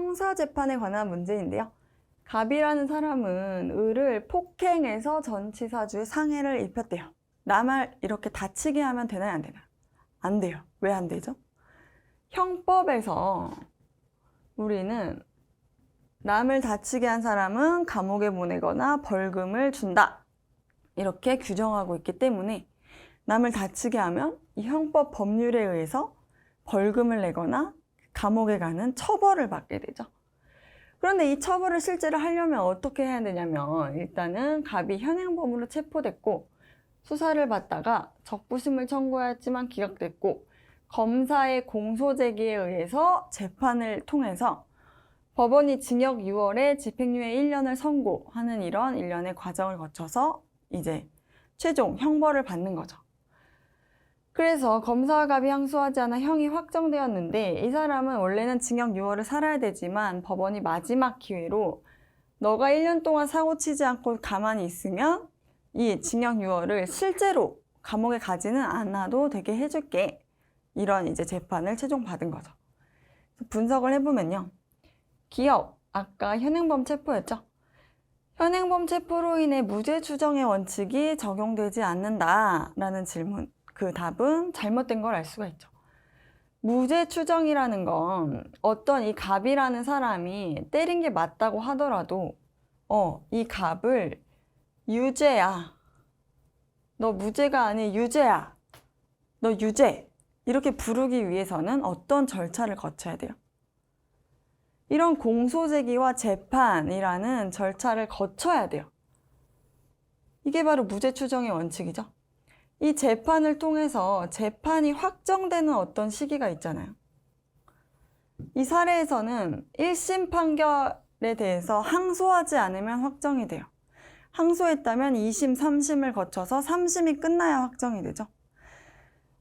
형사재판에 관한 문제인데요. 갑이라는 사람은 을을 폭행해서 전치사주에 상해를 입혔대요. 남을 이렇게 다치게 하면 되나요? 안 되나요? 안 돼요. 왜 안 되죠? 형법에서 우리는 남을 다치게 한 사람은 감옥에 보내거나 벌금을 준다. 이렇게 규정하고 있기 때문에 남을 다치게 하면 이 형법 법률에 의해서 벌금을 내거나 감옥에 가는 처벌을 받게 되죠. 그런데 이 처벌을 실제로 하려면 어떻게 해야 되냐면 일단은 갑이 현행범으로 체포됐고 수사를 받다가 적부심을 청구하였지만 기각됐고 검사의 공소 제기에 의해서 재판을 통해서 법원이 징역 6월에 집행유예 1년을 선고하는 이런 일련의 과정을 거쳐서 이제 최종 형벌을 받는 거죠. 그래서 검사와 갑이 항소하지 않아 형이 확정되었는데 이 사람은 원래는 징역 6월을 살아야 되지만 법원이 마지막 기회로 너가 1년 동안 사고치지 않고 가만히 있으면 이 징역 6월을 실제로 감옥에 가지는 않아도 되게 해줄게. 이런 이제 재판을 최종 받은 거죠. 분석을 해보면요. 기업, 아까 현행범 체포였죠. 현행범 체포로 인해 무죄 추정의 원칙이 적용되지 않는다라는 질문. 그 답은 잘못된 걸 알 수가 있죠. 무죄 추정이라는 건 어떤 이 갑이라는 사람이 때린 게 맞다고 하더라도 이 갑을 유죄야. 너 무죄가 아닌 유죄야. 너 유죄. 이렇게 부르기 위해서는 어떤 절차를 거쳐야 돼요? 이런 공소제기와 재판이라는 절차를 거쳐야 돼요. 이게 바로 무죄 추정의 원칙이죠. 이 재판을 통해서 재판이 확정되는 어떤 시기가 있잖아요. 이 사례에서는 1심 판결에 대해서 항소하지 않으면 확정이 돼요. 항소했다면 2심, 3심을 거쳐서 3심이 끝나야 확정이 되죠.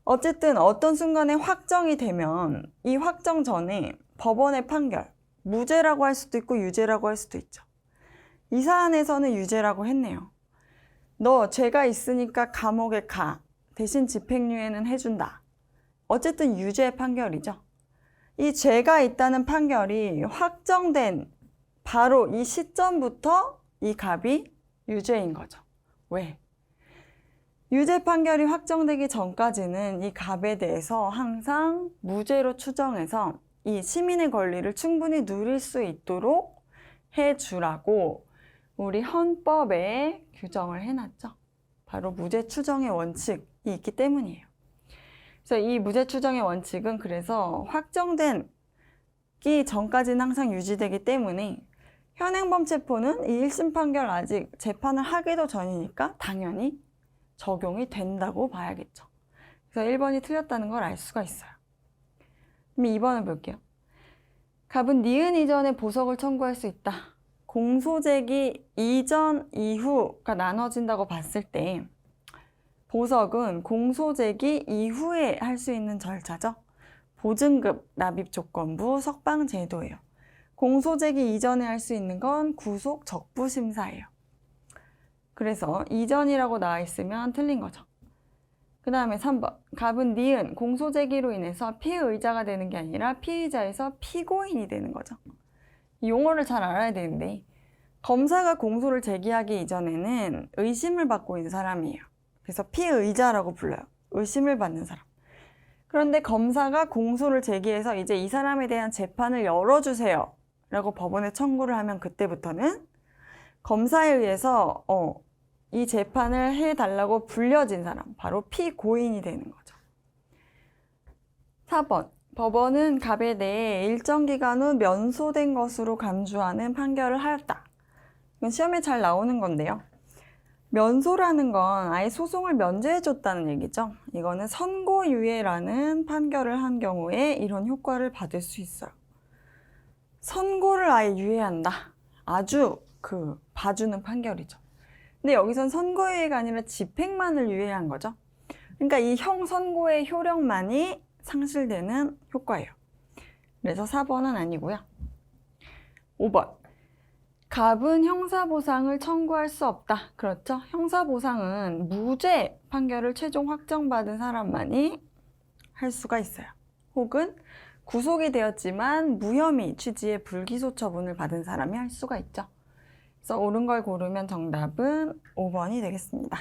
어쨌든 어떤 순간에 확정이 되면 이 확정 전에 법원의 판결, 무죄라고 할 수도 있고 유죄라고 할 수도 있죠. 이 사안에서는 유죄라고 했네요. 너 죄가 있으니까 감옥에 가. 대신 집행유예는 해준다. 어쨌든 유죄 판결이죠. 이 죄가 있다는 판결이 확정된 바로 이 시점부터 이 갑이 유죄인 거죠. 왜? 유죄 판결이 확정되기 전까지는 이 갑에 대해서 항상 무죄로 추정해서 이 시민의 권리를 충분히 누릴 수 있도록 해주라고 우리 헌법에 규정을 해놨죠. 바로 무죄 추정의 원칙이 있기 때문이에요. 그래서 이 무죄 추정의 원칙은 그래서 확정되기 전까지는 항상 유지되기 때문에 현행범 체포는 이 1심 판결 아직 재판을 하기도 전이니까 당연히 적용이 된다고 봐야겠죠. 그래서 1번이 틀렸다는 걸 알 수가 있어요. 그럼 2번을 볼게요. 갑은 니은 이전에 보석을 청구할 수 있다. 공소제기 이전, 이후가 나눠진다고 봤을 때 보석은 공소제기 이후에 할 수 있는 절차죠. 보증급, 납입조건부, 석방제도예요. 공소제기 이전에 할 수 있는 건 구속 적부심사예요. 그래서 이전이라고 나와 있으면 틀린 거죠. 그 다음에 3번. 갑은 니은, 공소제기로 인해서 피의자가 되는 게 아니라 피의자에서 피고인이 되는 거죠. 이 용어를 잘 알아야 되는데 검사가 공소를 제기하기 이전에는 의심을 받고 있는 사람이에요. 그래서 피의자라고 불러요. 의심을 받는 사람. 그런데 검사가 공소를 제기해서 이제 이 사람에 대한 재판을 열어주세요 라고 법원에 청구를 하면 그때부터는 검사에 의해서 이 재판을 해달라고 불려진 사람, 바로 피고인이 되는 거죠. 4번. 법원은 갑에 대해 일정 기간 후 면소된 것으로 간주하는 판결을 하였다. 이건 시험에 잘 나오는 건데요. 면소라는 건 아예 소송을 면제해줬다는 얘기죠. 이거는 선고유예라는 판결을 한 경우에 이런 효과를 받을 수 있어요. 선고를 아예 유예한다. 아주 봐주는 판결이죠. 근데 여기선 선고유예가 아니라 집행만을 유예한 거죠. 그러니까 이 형선고의 효력만이 상실되는 효과예요. 그래서 4번은 아니고요. 5번. 갑은 형사보상을 청구할 수 없다. 그렇죠? 형사보상은 무죄 판결을 최종 확정받은 사람만이 할 수가 있어요. 혹은 구속이 되었지만 무혐의 취지의 불기소 처분을 받은 사람이 할 수가 있죠. 그래서 옳은 걸 고르면 정답은 5번이 되겠습니다.